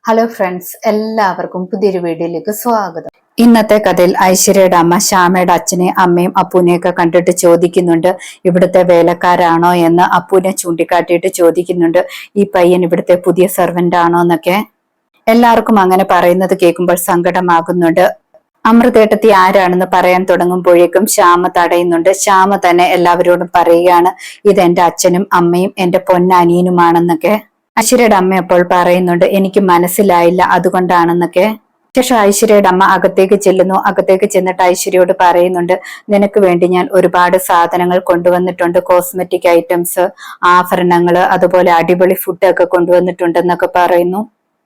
Hello friends, എല്ലാവർക്കും പുതിയൊരു വീഡിയോയിലേക്ക് സ്വാഗതം. ഇന്നത്തെ കഥയിൽ ഐശ്വര്യയുടെ അമ്മ ശ്യാമയുടെ അച്ഛനെയും അമ്മയും അപ്പൂനെയൊക്കെ കണ്ടിട്ട് ചോദിക്കുന്നുണ്ട്, ഇവിടുത്തെ വേലക്കാരാണോ എന്ന്. അപ്പൂനെ ചൂണ്ടിക്കാട്ടിയിട്ട് ചോദിക്കുന്നുണ്ട്, ഈ പയ്യൻ ഇവിടുത്തെ പുതിയ സെർവന്റ് ആണോ എന്നൊക്കെ. എല്ലാവർക്കും അങ്ങനെ പറയുന്നത് കേൾക്കുമ്പോൾ സങ്കടമാകുന്നുണ്ട്. അമൃതേട്ടത്തി ആരാണെന്ന് പറയാൻ തുടങ്ങുമ്പോഴേക്കും ശ്യാമ തടയുന്നുണ്ട്. ശ്യാമ തന്നെ എല്ലാവരോടും പറയുകയാണ്, ഇത് എന്റെ അച്ഛനും അമ്മയും എന്റെ പൊന്നനിയനുമാണെന്നൊക്കെ. ഐശ്വര്യയുടെ അമ്മ അപ്പോൾ പറയുന്നുണ്ട്, എനിക്ക് മനസ്സിലായില്ല, അതുകൊണ്ടാണെന്നൊക്കെ. ശേഷം ഐശ്വര്യയുടെ അമ്മ അകത്തേക്ക് ചെല്ലുന്നു. അകത്തേക്ക് ചെന്നിട്ട് ഐശ്വര്യയോട് പറയുന്നുണ്ട്, നിനക്ക് വേണ്ടി ഞാൻ ഒരുപാട് സാധനങ്ങൾ കൊണ്ടുവന്നിട്ടുണ്ട്. കോസ്മെറ്റിക് ഐറ്റംസ്, ആഭരണങ്ങള്, അതുപോലെ അടിപൊളി ഫുഡൊക്കെ കൊണ്ടുവന്നിട്ടുണ്ടെന്നൊക്കെ പറയുന്നു.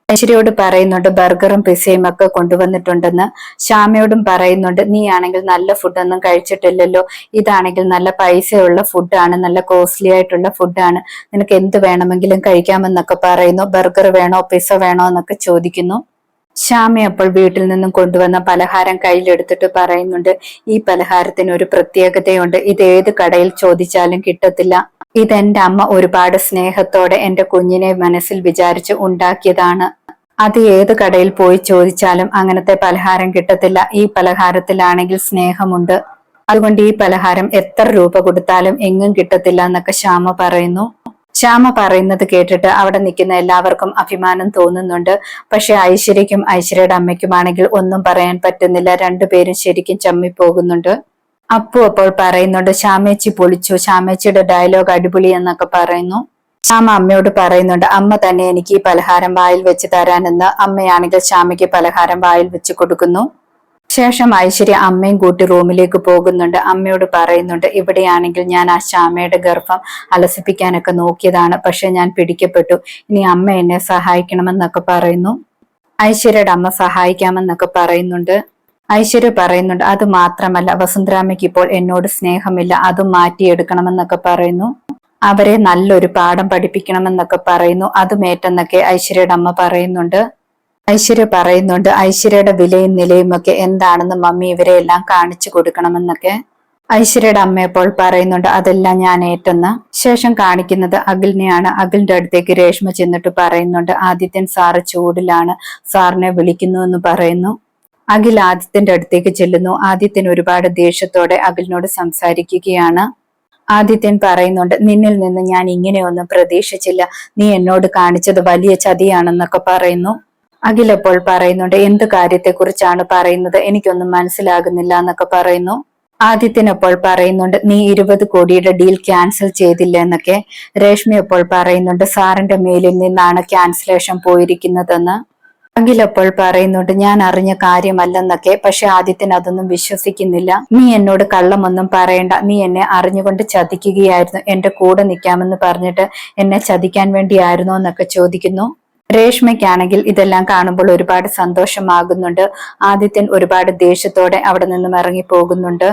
ഐശ്വര്യയോട് പറയുന്നുണ്ട്, ബർഗറും പിസയും ഒക്കെ കൊണ്ടുവന്നിട്ടുണ്ടെന്ന്. ശ്യാമയോടും പറയുന്നുണ്ട്, നീ ആണെങ്കിൽ നല്ല ഫുഡൊന്നും കഴിച്ചിട്ടില്ലല്ലോ, ഇതാണെങ്കിൽ നല്ല പൈസയുള്ള ഫുഡാണ്, നല്ല കോസ്റ്റ്ലി ആയിട്ടുള്ള ഫുഡാണ്, നിനക്ക് എന്ത് വേണമെങ്കിലും കഴിക്കാമെന്നൊക്കെ പറയുന്നു. ബർഗർ വേണോ പിസ വേണോ എന്നൊക്കെ ചോദിക്കുന്നു. ശ്യാമ അപ്പോൾ വീട്ടിൽ നിന്നും കൊണ്ടുവന്ന പലഹാരം കയ്യിലെടുത്തിട്ട് പറയുന്നുണ്ട്, ഈ പലഹാരത്തിന് ഒരു പ്രത്യേകതയുണ്ട്, ഇത് ഏത് കടയിൽ ചോദിച്ചാലും കിട്ടത്തില്ല. ഇതെന്റെ അമ്മ ഒരുപാട് സ്നേഹത്തോടെ എന്റെ കുഞ്ഞിനെ മനസ്സിൽ വിചാരിച്ച് ഉണ്ടാക്കിയതാണ്. അത് ഏത് കടയിൽ പോയി ചോദിച്ചാലും അങ്ങനത്തെ പലഹാരം കിട്ടത്തില്ല. ഈ പലഹാരത്തിലാണെങ്കിൽ സ്നേഹമുണ്ട്, അതുകൊണ്ട് ഈ പലഹാരം എത്ര രൂപ കൊടുത്താലും എങ്ങും കിട്ടത്തില്ല എന്നൊക്കെ ശ്യാമ പറയുന്നു. ശ്യാമ പറയുന്നത് കേട്ടിട്ട് അവിടെ നിൽക്കുന്ന എല്ലാവർക്കും അഭിമാനം തോന്നുന്നുണ്ട്. പക്ഷെ ഐശ്വര്യക്കും ഐശ്വര്യയുടെ അമ്മയ്ക്കുമാണെങ്കിൽ ഒന്നും പറയാൻ പറ്റുന്നില്ല. രണ്ടുപേരും ശരിക്കും ചമ്മിപ്പോകുന്നുണ്ട്. അപ്പു അപ്പോൾ പറയുന്നുണ്ട്, ശ്യാമേച്ചി പൊളിച്ചു, ശ്യാമേച്ചിയുടെ ഡയലോഗ് അടിപൊളി എന്നൊക്കെ പറയുന്നു. ശ്യാമ അമ്മയോട് പറയുന്നുണ്ട്, അമ്മ തന്നെ എനിക്ക് ഈ പലഹാരം വായിൽ വെച്ച് തരാനെന്ന്. അമ്മയാണെങ്കിൽ ശ്യാമയ്ക്ക് പലഹാരം വായിൽ വെച്ച് കൊടുക്കുന്നു. ശേഷം ഐശ്വര്യ അമ്മയും കൂട്ടി റൂമിലേക്ക് പോകുന്നുണ്ട്. അമ്മയോട് പറയുന്നുണ്ട്, ഇവിടെയാണെങ്കിൽ ഞാൻ ആ ശ്യാമയുടെ ഗർഭം അലസിപ്പിക്കാനൊക്കെ നോക്കിയതാണ്, പക്ഷെ ഞാൻ പിടിക്കപ്പെട്ടു. ഇനി അമ്മ എന്നെ സഹായിക്കണമെന്നൊക്കെ പറയുന്നു. ഐശ്വര്യയുടെ അമ്മ സഹായിക്കാമെന്നൊക്കെ പറയുന്നുണ്ട്. ഐശ്വര്യ പറയുന്നുണ്ട്, അത് മാത്രമല്ല വസുന്ധരാമ്മയ്ക്ക് ഇപ്പോൾ എന്നോട് സ്നേഹമില്ല, അതും മാറ്റിയെടുക്കണമെന്നൊക്കെ പറയുന്നു. അവരെ നല്ലൊരു പാഠം പഠിപ്പിക്കണമെന്നൊക്കെ പറയുന്നു. അതുമേറ്റെന്നൊക്കെ ഐശ്വര്യയുടെ അമ്മ പറയുന്നുണ്ട്. ഐശ്വര്യ പറയുന്നുണ്ട്, ഐശ്വര്യയുടെ വിലയും നിലയും ഒക്കെ എന്താണെന്ന് മമ്മി ഇവരെ എല്ലാം കാണിച്ചു കൊടുക്കണമെന്നൊക്കെ. ഐശ്വര്യയുടെ അമ്മ അപ്പോൾ പറയുന്നുണ്ട്, അതെല്ലാം ഞാൻ ഏറ്റെന്ന്. ശേഷം കാണിക്കുന്നത് അഖിലിനെയാണ്. അഖിലിന്റെ അടുത്തേക്ക് രേഷ്മ ചെന്നിട്ട് പറയുന്നുണ്ട്, ആദിത്യൻ സാറ് ചൂടിലാണ്, സാറിനെ വിളിക്കുന്നു എന്ന് പറയുന്നു. അഖിൽ ആദിത്യന്റെ അടുത്തേക്ക് ചെല്ലുന്നു. ആദിത്യൻ ഒരുപാട് ദേഷ്യത്തോടെ അഖിലിനോട് സംസാരിക്കുകയാണ്. ആദിത്യൻ പറയുന്നുണ്ട്, നിന്നിൽ നിന്ന് ഞാൻ ഇങ്ങനെയൊന്നും പ്രതീക്ഷിച്ചില്ല, നീ എന്നോട് കാണിച്ചത് വലിയ ചതിയാണെന്നൊക്കെ പറയുന്നു. അഖിൽ അപ്പോൾ പറയുന്നുണ്ട്, എന്ത് കാര്യത്തെക്കുറിച്ചാണ് പറയുന്നത്, എനിക്കൊന്നും മനസ്സിലാകുന്നില്ല എന്നൊക്കെ പറയുന്നു. ആദിത്യൻ അപ്പോൾ പറയുന്നുണ്ട്, നീ 20 കോടിയുടെ ഡീൽ ക്യാൻസൽ ചെയ്തില്ല എന്നൊക്കെ. രേഷ്മ അപ്പോൾ പറയുന്നുണ്ട്, സാറിന്റെ മേലിൽ നിന്നാണ് ക്യാൻസലേഷൻ പോയിരിക്കുന്നതെന്ന്. അഖിൽ അപ്പോൾ പറയുന്നുണ്ട്, ഞാൻ അറിഞ്ഞ കാര്യമല്ലെന്നൊക്കെ. പക്ഷെ ആദിത്യൻ അതൊന്നും വിശ്വസിക്കുന്നില്ല. നീ എന്നോട് കള്ളമൊന്നും പറയണ്ട, നീ എന്നെ അറിഞ്ഞുകൊണ്ട് ചതിക്കുകയായിരുന്നു, എന്റെ കൂടെ നിൽക്കാമെന്ന് പറഞ്ഞിട്ട് എന്നെ ചതിക്കാൻ വേണ്ടിയായിരുന്നോ എന്നൊക്കെ ചോദിക്കുന്നു. രേഷ്മയ്ക്കാണെങ്കിൽ ഇതെല്ലാം കാണുമ്പോൾ ഒരുപാട് സന്തോഷമാകുന്നുണ്ട്. ആദിത്യൻ ഒരുപാട് ദേഷ്യത്തോടെ അവിടെ നിന്നും ഇറങ്ങി പോകുന്നുണ്ട്.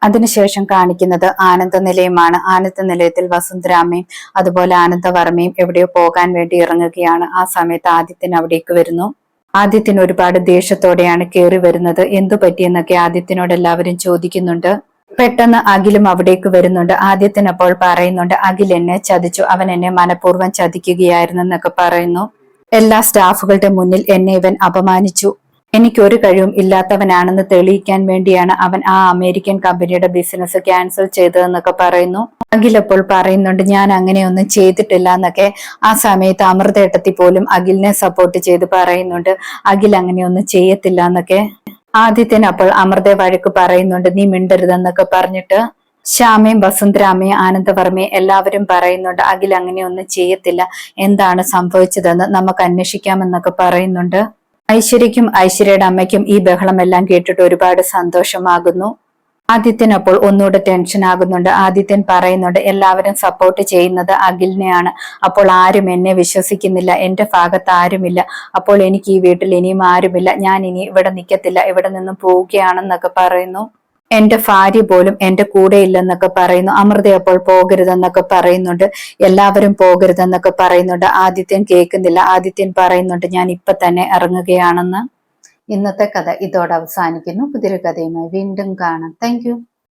അതിനുശേഷം കാണിക്കുന്നത് ആനന്ദ നിലയമാണ്. ആനന്ദ നിലയത്തിൽ വസുന്ധരാമയും അതുപോലെ ആനന്ദവർമ്മയും എവിടെയോ പോകാൻ വേണ്ടി ഇറങ്ങുകയാണ്. ആ സമയത്ത് ആദിത്യൻ അവിടേക്ക് വരുന്നു. ആദിത്യൻ ഒരുപാട് ദേഷ്യത്തോടെയാണ് കയറി വരുന്നത്. എന്തു പറ്റിയെന്നൊക്കെ ആദിത്യനോട് എല്ലാവരും ചോദിക്കുന്നുണ്ട്. പെട്ടെന്ന് അഖിലും അവിടേക്ക് വരുന്നുണ്ട്. ആദിത്യൻ അപ്പോൾ പറയുന്നുണ്ട്, അഖിൽ എന്നെ ചതിച്ചു, അവൻ എന്നെ മനഃപൂർവ്വം ചതിക്കുകയായിരുന്നെന്നൊക്കെ പറയുന്നു. എല്ലാ സ്റ്റാഫുകളുടെ മുന്നിൽ എന്നെ ഇവൻ അപമാനിച്ചു, എനിക്കൊരു കഴിവും ഇല്ലാത്തവനാണെന്ന് തെളിയിക്കാൻ വേണ്ടിയാണ് അവൻ ആ അമേരിക്കൻ കമ്പനിയുടെ ബിസിനസ് ക്യാൻസൽ ചെയ്തതെന്നൊക്കെ പറയുന്നു. അഖിൽ അപ്പോൾ പറയുന്നുണ്ട്, ഞാൻ അങ്ങനെയൊന്നും ചെയ്തിട്ടില്ല എന്നൊക്കെ. ആ സമയത്ത് അമൃതേട്ടത്തി പോലും അഖിലിനെ സപ്പോർട്ട് ചെയ്ത് പറയുന്നുണ്ട്, അഖിൽ അങ്ങനെയൊന്നും ചെയ്യത്തില്ല എന്നൊക്കെ. ആദിത്യൻ അപ്പോൾ അമൃതയെ വഴക്ക് പറയുന്നുണ്ട്, നീ മിണ്ടരുതെന്നൊക്കെ പറഞ്ഞിട്ട്. ശ്യാമയും വസുന്ധരാമയും ആനന്ദവർമ്മയും എല്ലാവരും പറയുന്നുണ്ട്, അഖിൽ അങ്ങനെയൊന്നും ചെയ്യത്തില്ല, എന്താണ് സംഭവിച്ചതെന്ന് നമുക്ക് അന്വേഷിക്കാമെന്നൊക്കെ പറയുന്നുണ്ട്. ഐശ്വര്യക്കും ഐശ്വര്യയുടെ അമ്മയ്ക്കും ഈ ബഹളമെല്ലാം കേട്ടിട്ട് ഒരുപാട് സന്തോഷമാകുന്നു. ആദിത്യൻ അപ്പോൾ ഒന്നുകൂടെ ടെൻഷൻ ആകുന്നുണ്ട്. ആദിത്യൻ പറയുന്നുണ്ട്, എല്ലാവരും സപ്പോർട്ട് ചെയ്യുന്നത് അഖിലിനെയാണ്, അപ്പോൾ ആരും എന്നെ വിശ്വസിക്കുന്നില്ല, എന്റെ ഭാഗത്ത് ആരുമില്ല, അപ്പോൾ എനിക്ക് ഈ വീട്ടിൽ ഇനിയും ആരുമില്ല, ഞാൻ ഇനി ഇവിടെ നിൽക്കത്തില്ല, ഇവിടെ നിന്നും പോവുകയാണെന്നൊക്കെ പറയുന്നു. എന്റെ ഭാര്യ പോലും എന്റെ കൂടെ ഇല്ലെന്നൊക്കെ പറയുന്നു. അമൃത അപ്പോൾ പോകരുതെന്നൊക്കെ പറയുന്നുണ്ട്. എല്ലാവരും പോകരുതെന്നൊക്കെ പറയുന്നുണ്ട്. ആദിത്യൻ കേൾക്കുന്നില്ല. ആദിത്യൻ പറയുന്നുണ്ട്, ഞാൻ ഇപ്പൊ തന്നെ ഇറങ്ങുകയാണെന്ന്. ഇന്നത്തെ കഥ ഇതോടെ അവസാനിക്കുന്നു. പുതിയൊരു കഥയുമായി വീണ്ടും കാണാം. താങ്ക്